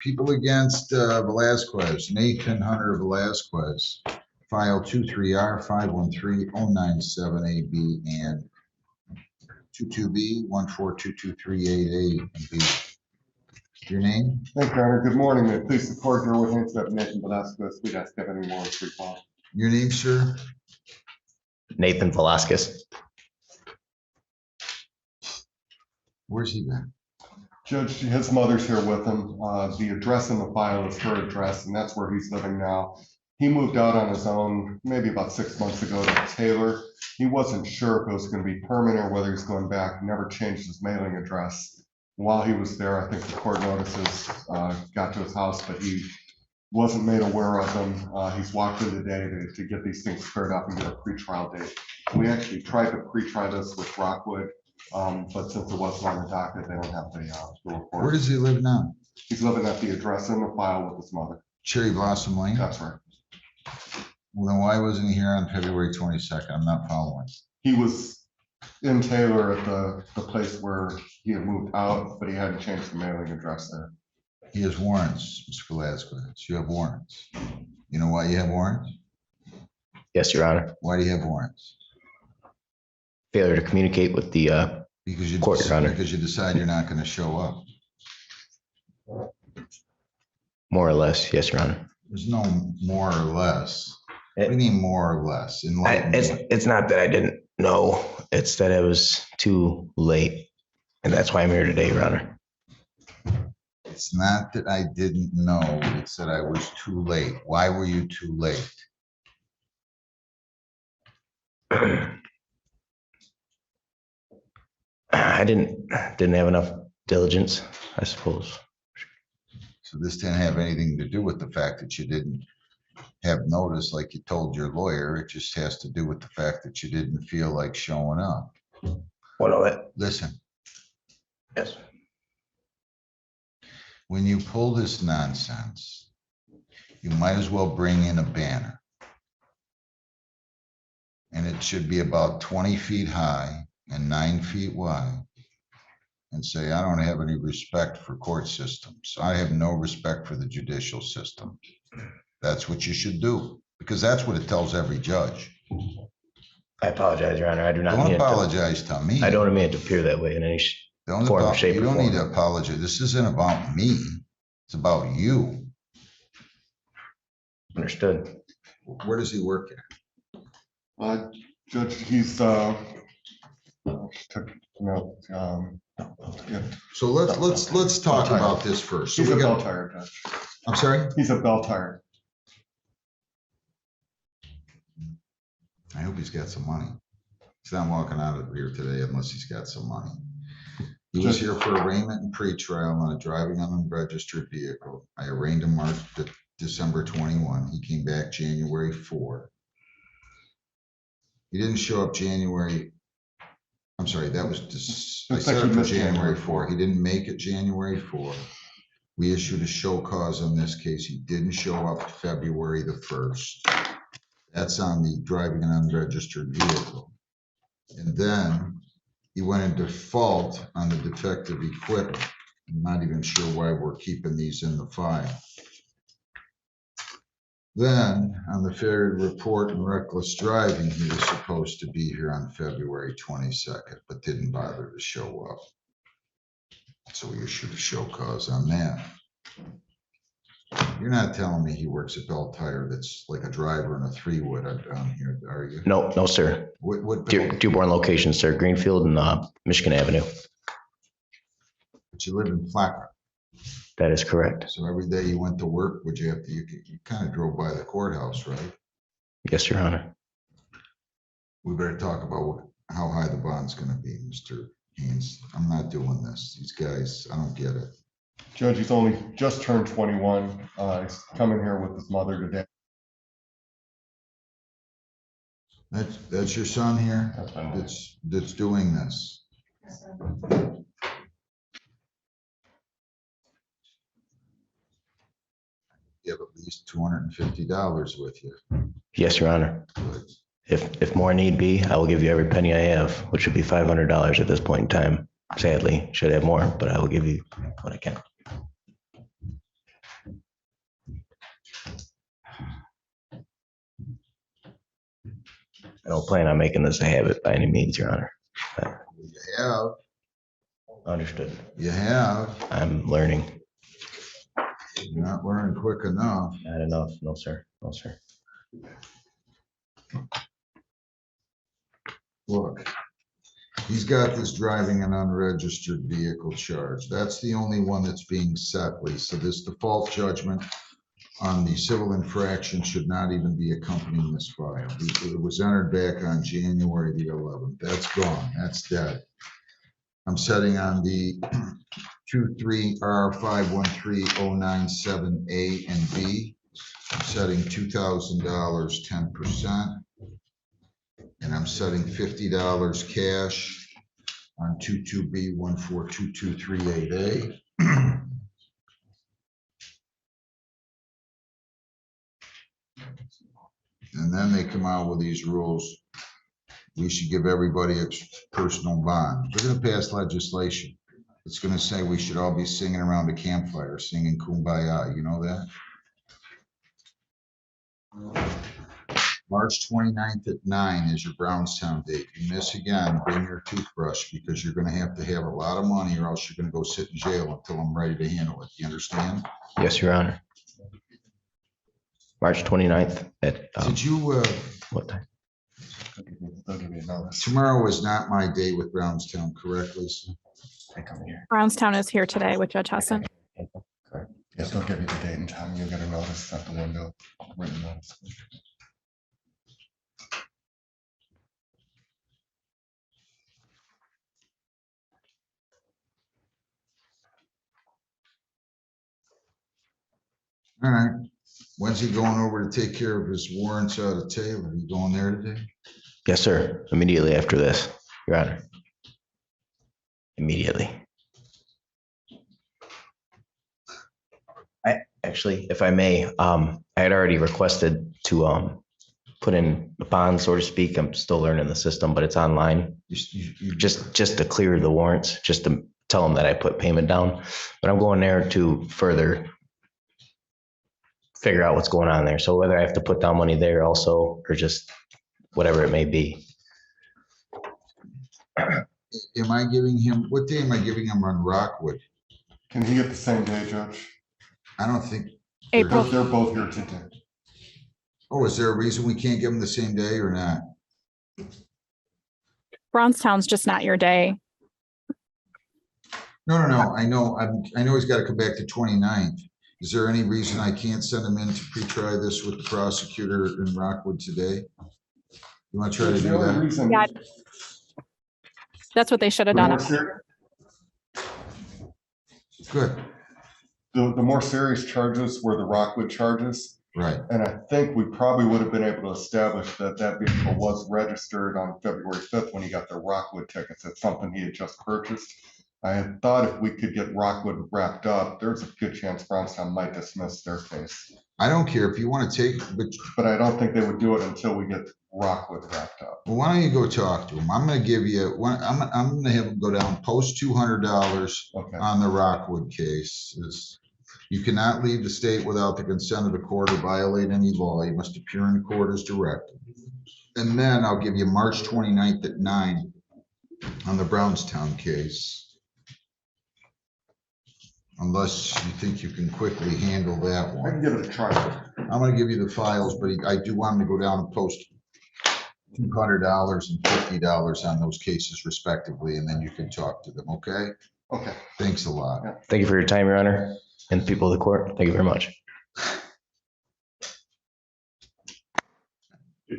People against Velasquez, Nathan Hunter Velasquez, file 23R513097AB and 22B 1422388 and B. Your name? Thank you, Your Honor. Good morning. May it please the court, your witness, Nathan Velasquez. We'd ask if any more free call. Your name, sir? Nathan Velasquez. Where's he been? Judge, his mother's here with him. The address in the file is her address, and that's where he's living now. He moved out on his own maybe about 6 months ago to Taylor. He wasn't sure if it was going to be permanent or whether he's going back. He never changed his mailing address. While he was there, I think the court notices got to his house, but he wasn't made aware of them. He's walked in today to get these things squared up and get a pretrial date. We actually tried to pre-try this with Rockwood, but since it wasn't on the docket, they don't have the report. Where does he live now? He's living at the address in the file with his mother. Cherry Blossom Lane? That's right. Well, then why wasn't he here on February 22nd? I'm not following. He was in Taylor at the place where he had moved out, but he hadn't changed the mailing address there. He has warrants, Mr. Velasquez. You have warrants. You know why you have warrants? Yes, Your Honor. Why do you have warrants? Failure to communicate with the Because you court, Your Honor. because you decide you're not going to show up. More or less, yes, Your Honor. There's no more or less. What do you mean more or less? It's not that I didn't know. It's that it was too late, and that's why I'm here today, Your Honor. It's not that I didn't know. It's that I was too late. Why were you too late? I didn't have enough diligence, I suppose. So this didn't have anything to do with the fact that you didn't have notice like you told your lawyer. It just has to do with the fact that you didn't feel like showing up. Well, no, that, Listen, yes. when you pull this nonsense, you might as well bring in a banner. And it should be about 20 feet high and 9 feet wide. And say, I don't have any respect for court systems. I have no respect for the judicial system. That's what you should do, because that's what it tells every judge. I apologize, Your Honor. I do not Don't mean apologize to me. I don't mean it to appear that way in any form, shape, You or don't form. need to apologize. This isn't about me. It's about you. Understood. Where does he work at? Judge, he's yeah. So let's talk about this first. So He's a bell tire, Judge. I'm sorry? He's a bell tire. I hope he's got some money. He's not walking out of here today unless he's got some money. He was here for arraignment and pretrial on a driving unregistered vehicle. I arraigned him December 21. He came back January 4. He didn't show up January. I'm sorry, that was I set it for January 4. He didn't make it January 4. We issued a show cause on this case. He didn't show up February the 1st. That's on the driving an unregistered vehicle. And then he went in default on the defective equipment. I'm not even sure why we're keeping these in the file. Then on the failure to report and reckless driving, he was supposed to be here on February 22nd, but didn't bother to show up. So we issued a show cause on that. You're not telling me he works at Bell Tire that's like a driver in a 3-wood down here, are you? No, sir. What Dearborn location, sir. Greenfield and Michigan Avenue. But you live in Flatbush. That is correct. So every day you went to work, would you have to, you kind of drove by the courthouse, right? Yes, Your Honor. We better talk about how high the bond's going to be, Mr. Haynes. I'm not doing this. These guys, I don't get it. Judge, he's only just turned 21. He's coming here with his mother today. That's your son here? That's doing this. You have at least $250 with you. Yes, Your Honor. Good. If more need be, I will give you every penny I have, which would be $500 at this point in time. Sadly, should have more, but I will give you what I can. I don't plan on making this a habit by any means, Your Honor. You have. Understood. You have. I'm learning. You're not learning quick enough. Not enough. No, sir. No, sir. Look, he's got this driving an unregistered vehicle charge. That's the only one that's being set, Lisa. This default judgment on the civil infraction should not even be accompanying this file. It was entered back on January the 11th. That's gone. That's dead. I'm setting on the 23R513097A and B. I'm setting $2,000, 10%. And I'm setting $50 cash on 22B142238A. And then they come out with these rules. We should give everybody a personal bond. They're going to pass legislation. It's going to say we should all be singing around a campfire, singing Kumbaya. You know that? March 29th at 9 is your Brownstown date. You miss again, bring your toothbrush because you're going to have a lot of money or else you're going to go sit in jail until I'm ready to handle it. You understand? Yes, Your Honor. March 29th at Did you, what time? They'll give me a notice. tomorrow is not my day with Brownstown, correct, Lisa? They come here. Brownstown is here today with Judge Husson. Yes, they'll give you the date and time. You'll get a notice at the window, written notice. All right. When's he going over to take care of his warrants out of Taylor? You going there today? Yes, sir. Immediately after this, Your Honor. Immediately. I actually, if I may, I had already requested to put in a bond, so to speak. I'm still learning the system, but it's online. You Just to clear the warrants, just to tell them that I put payment down. But I'm going there to further figure out what's going on there. So whether I have to put down money there also, or just whatever it may be. Am I giving him, what day am I giving him on Rockwood? Can he get the same day, Judge? I don't think. April. They're both here today. Oh, is there a reason we can't give him the same day or not? Brownstown's just not your day. No. I know he's got to come back to 29th. Is there any reason I can't send him in to pre-try this with the prosecutor in Rockwood today? You want to try to do that? Yeah. That's what they should have done. Good. The more serious charges were the Rockwood charges. Right. And I think we probably would have been able to establish that that vehicle was registered on February 5th when he got the Rockwood tickets. It's something he had just purchased. I had thought if we could get Rockwood wrapped up, there's a good chance Brownstown might dismiss their case. I don't care if you want to take, But I don't think they would do it until we get Rockwood wrapped up. well, why don't you go talk to him? I'm going to give you one. I'm going to have him go down, post $200 Okay. on the Rockwood case. You cannot leave the state without the consent of the court or violate any law. You must appear in court as directed. And then I'll give you March 29th at 9 on the Brownstown case. Unless you think you can quickly handle that I can one. give it a try. I'm going to give you the files, but I do want him to go down and post $200 and $50 on those cases respectively, and then you can talk to them, okay? Okay. Thanks a lot. Yeah. Thank you for your time, Your Honor, and the people of the court. Thank you very much.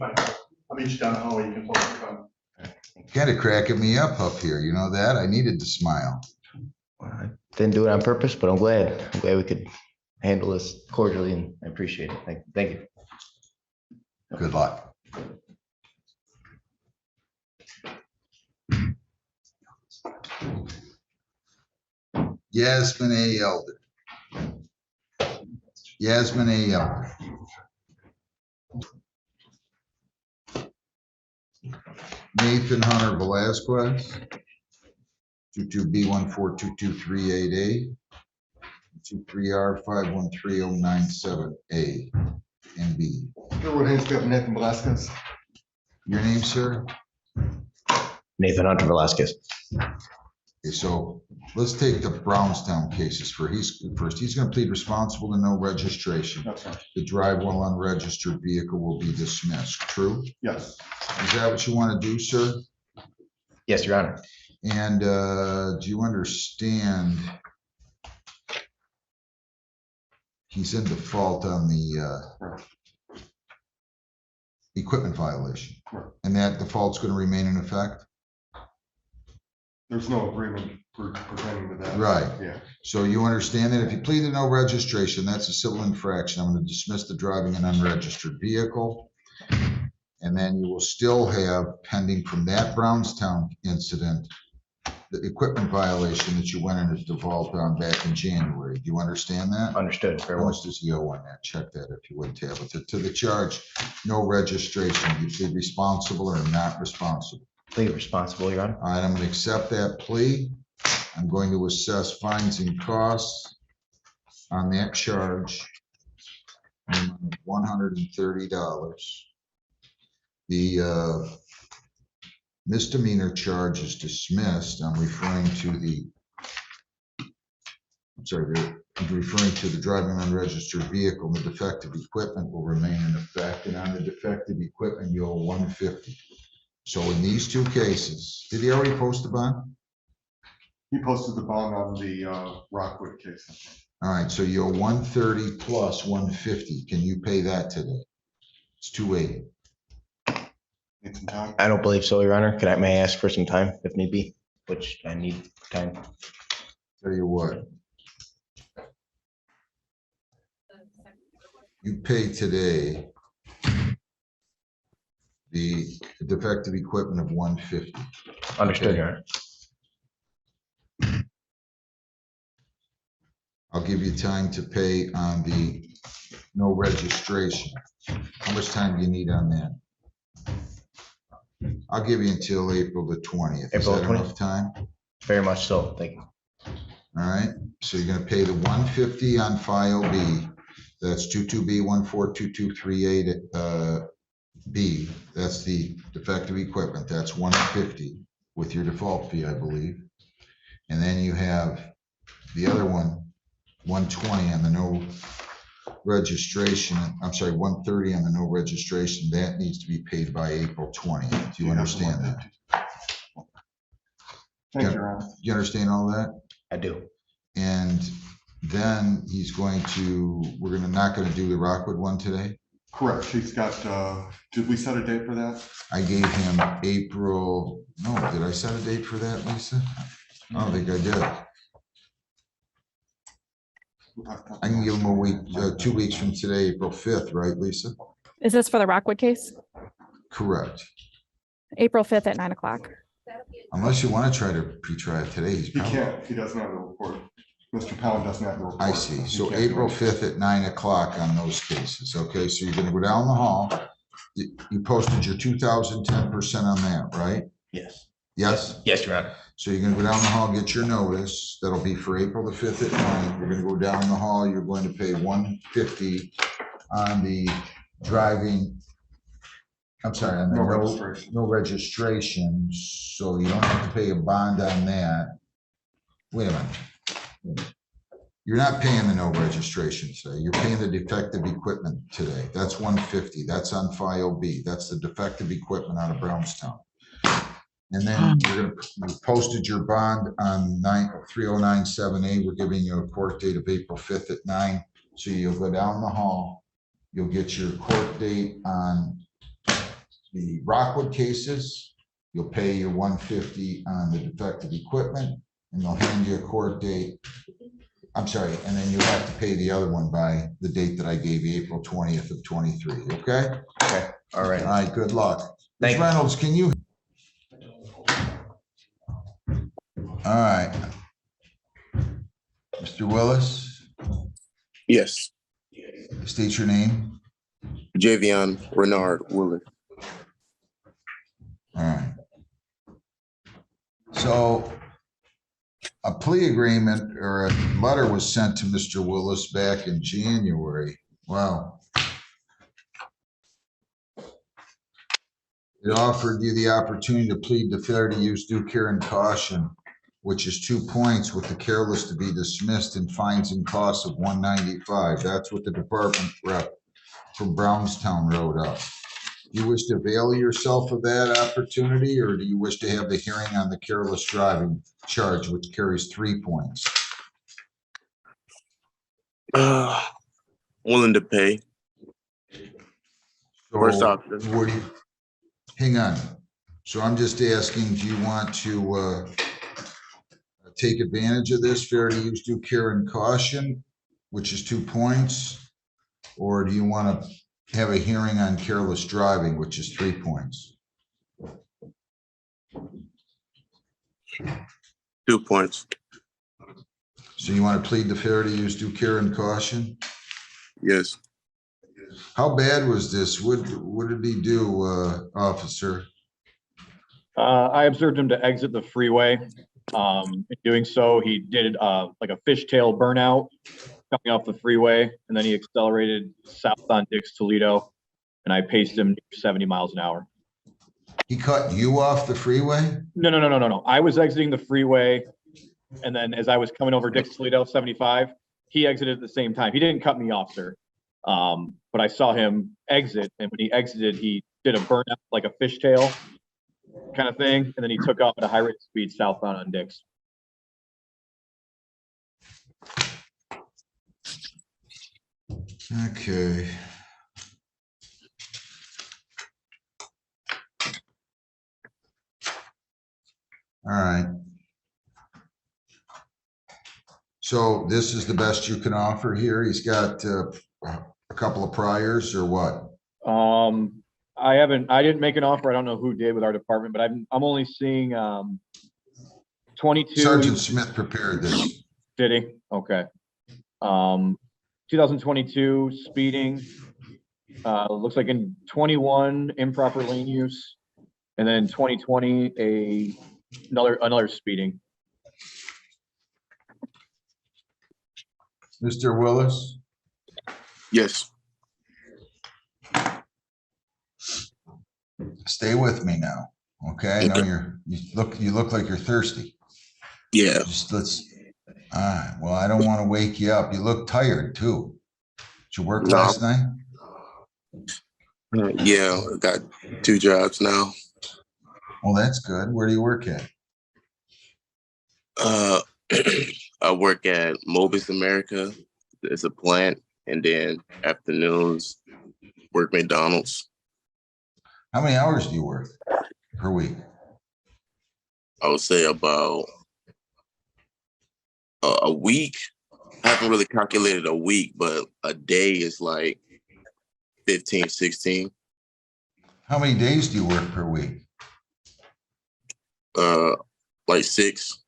I'll meet you down the hallway. You can talk to the phone. Kind of cracking me up here, you know that? I needed to smile. I didn't do it on purpose, but I'm glad we could handle this cordially, and I appreciate it. Thank you. Good luck. Yasmin A. Elder. Yasmin A. Elder. Nathan Hunter Velasquez. 22B142238A. 23R513097A and B. Sherwood Haynes, Nathan Velasquez. Your name, sir? Nathan Hunter Velasquez. Okay, so let's take the Brownstown cases first. He's going to plead responsible to no registration. That's right. The drive while unregistered vehicle will be dismissed. True? Yes, Is that what you want to do, sir? Yes, Your Honor. And do you understand he's in default on the equipment violation? Correct. And that default's going to remain in effect? there's no agreement pertaining to that. Right. Yeah, So you understand that if you plead to no registration, that's a civil infraction. I'm going to dismiss the driving an unregistered vehicle. And then you will still have pending from that Brownstown incident, the equipment violation that you went into default on back in January. Do you understand that? Understood. Very How well. much does he owe on that? Check that if you would, Tabitha. To the charge, no registration. You plead responsible or not responsible. Plead responsible, Your Honor. All right, I'm going to accept that plea. I'm going to assess fines and costs on that charge, $130. The misdemeanor charge is dismissed. I'm referring to the driving an unregistered vehicle. The defective equipment will remain in effect, and on the defective equipment, you owe $150. So in these two cases, did he already post the bond? he posted the bond on the Rockwood case. All right, so you owe $130 plus $150. Can you pay that today? It's $280. Need some time? I don't believe so, Your Honor. May I ask for some time if need be, which I need time. Tell you what. You pay today the defective equipment of $150. Understood, Your Honor. I'll give you time to pay on the no registration. How much time do you need on that? I'll give you until April the 20th. Is April that 20th? enough time? Very much so. Thank you. All right, so you're gonna pay the $150 on file B. That's 22B142238 B. That's the defective equipment. That's $150 with your default fee, I believe. And then you have the other one, $120 on the no registration. I'm sorry, $130 on the no registration. That needs to be paid by April 20th. Do you understand that? Thank you, Your Honor. You understand all that? I do. And then we're not gonna do the Rockwood one today. Correct, she's got, did we set a date for that? I gave him April, no, did I set a date for that, Lisa? I don't think I did. I can give him a week, 2 weeks from today, April 5th, right, Lisa? Is this for the Rockwood case? Correct. April 5th at 9 o'clock. Unless you want to try to pre-try it today. He can't, he doesn't have the report. Mr. Pound doesn't have the report. I see. He So can't do April it. 5th at 9 o'clock on those cases. Okay, so you're gonna go down the hall. You posted your 2010% on that, right? Yes. Yes? Yes, Your Honor. So you're gonna go down the hall, get your notice. That'll be for April the 5th at 9. You're gonna go down the hall. You're going to pay $150 on the driving. I'm sorry, on the No registration. no registration. So you don't have to pay a bond on that. Wait a minute. You're not paying the no registration today. You're paying the defective equipment today. That's $150. That's on file B. That's the defective equipment out of Brownstown. And then you posted your bond on 3097A. We're giving you a court date of April 5th at 9. So you'll go down the hall. You'll get your court date on the Rockwood cases. You'll pay your $150 on the defective equipment, and they'll hand you a court date. I'm sorry, and then you have to pay the other one by the date that I gave you, April 20th of 23, okay? Okay. All right. All right, good luck. Thank Ms. you. Reynolds, can you? All right. Mr. Willis, Yes, state your name. Javion Renard Willard. All right. So a plea agreement or a letter was sent to Mr. Willis back in January. Wow. It offered you the opportunity to plead the failure to use due care and caution, which is 2 points, with the careless to be dismissed and fines and costs of $195. That's what the department rep from Brownstown wrote up. Do you wish to avail yourself of that opportunity, or do you wish to have the hearing on the careless driving charge, which carries 3 points? Willing to pay. First So, option. what do you, hang on. So I'm just asking, do you want to take advantage of this fair to use due care and caution, which is 2 points? Or do you want to have a hearing on careless driving, which is 3 points? 2 points. So you want to plead the fair to use due care and caution? Yes. How bad was this? What did he do, officer? I observed him to exit the freeway. In doing so, he did like a fishtail burnout coming off the freeway, and then he accelerated south on Dix Toledo, and I paced him 70 miles an hour. He cut you off the freeway? No. I was exiting the freeway, and then as I was coming over Dix Toledo 75, he exited at the same time. He didn't cut me off, sir. But I saw him exit, and when he exited, he did a burnout like a fishtail kind of thing, and then he took off at a high rate of speed southbound on Dix. Okay. All right. So this is the best you can offer here? He's got a couple of priors or what? I didn't make an offer. I don't know who did with our department, but I'm only seeing 22. Sergeant Smith prepared this. Did he? Okay. 2022 speeding. Looks like in 21 improper lane use, and then in 2020 another speeding. Mr. Willis? Yes. Stay with me now, okay? I know you look like you're thirsty. Yeah. Just all right, well, I don't want to wake you up. You look tired too. Did you work last night? Yeah, I got 2 jobs now. Well, that's good. Where do you work at? I work at Mobis America. It's a plant, and then afternoons work McDonald's. How many hours do you work per week? I would say about a week. I haven't really calculated a week, but a day is like 15, 16. How many days do you work per week? Like 6.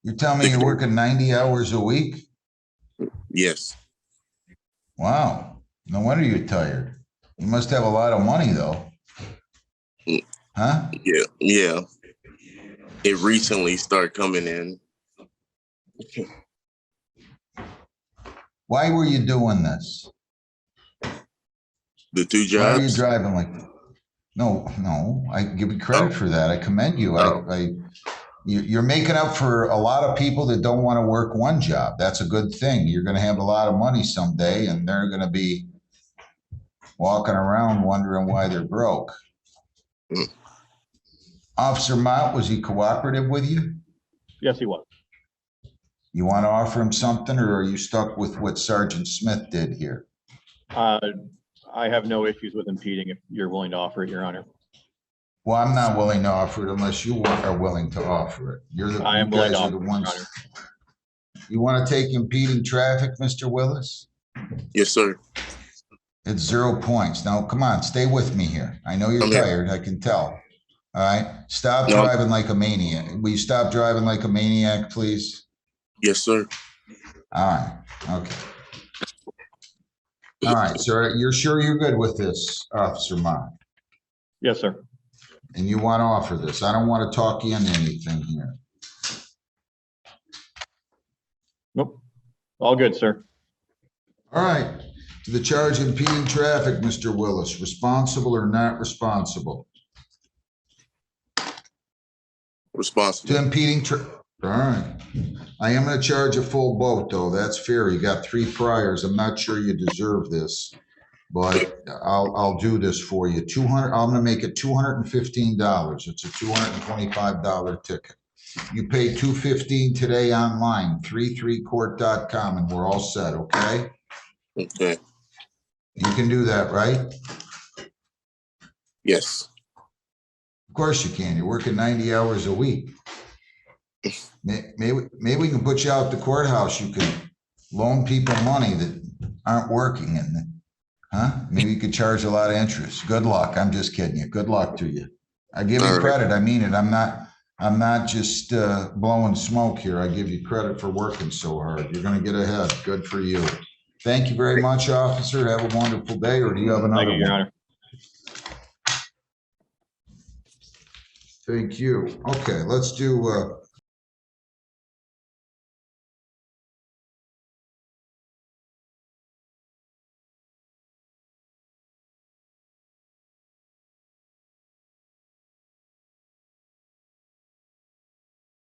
You're telling me you're working 90 hours a week? Yes. Wow. No wonder you're tired. You must have a lot of money though. Huh? Yeah. It recently started coming in. Why were you doing this? The 2 Why jobs. are you driving like? No, I give you credit for that. I commend you. You're making up for a lot of people that don't want to work one job. That's a good thing. You're going to have a lot of money someday, and they're going to be walking around wondering why they're broke. Officer Mott, was he cooperative with you? Yes, he was. You want to offer him something, or are you stuck with what Sergeant Smith did here? I have no issues with impeding if you're willing to offer it, Your Honor. Well, I'm not willing to offer it unless you are willing to offer it. You guys are the ones. You want to take impeding traffic, Mr. Willis? Yes, sir. It's 0 points. Now, come on, stay with me here. I know you're tired. I can tell. All right. Stop driving like a maniac. Will you stop driving like a maniac, please? Yes, sir. All right. Okay. All right, sir. You're sure you're good with this, Officer Mott? Yes, sir. And you want to offer this? I don't want to talk you into anything here. Nope. All good, sir. All right. The charge impeding traffic, Mr. Willis, responsible or not responsible? Responsible. To impeding, all right. I am gonna charge a full boat, though. That's fair. You got 3 priors. I'm not sure you deserve this, but I'll do this for you. I'm gonna make it $215. It's a $225 ticket. You pay $215 today online, 33court.com, and we're all set, okay? Okay. You can do that, right? Yes. Of course you can. You're working 90 hours a week. Maybe we can put you out the courthouse. You can loan people money that aren't working, and maybe you could charge a lot of interest. Good luck. I'm just kidding you. Good luck to you. I give you credit. I mean it. I'm not just blowing smoke here. I give you credit for working so hard. You're going to get ahead. Good for you. Thank you very much, officer. Have a wonderful day. Or do you have another Thank you, Your one? Honor. Thank you. Okay, let's do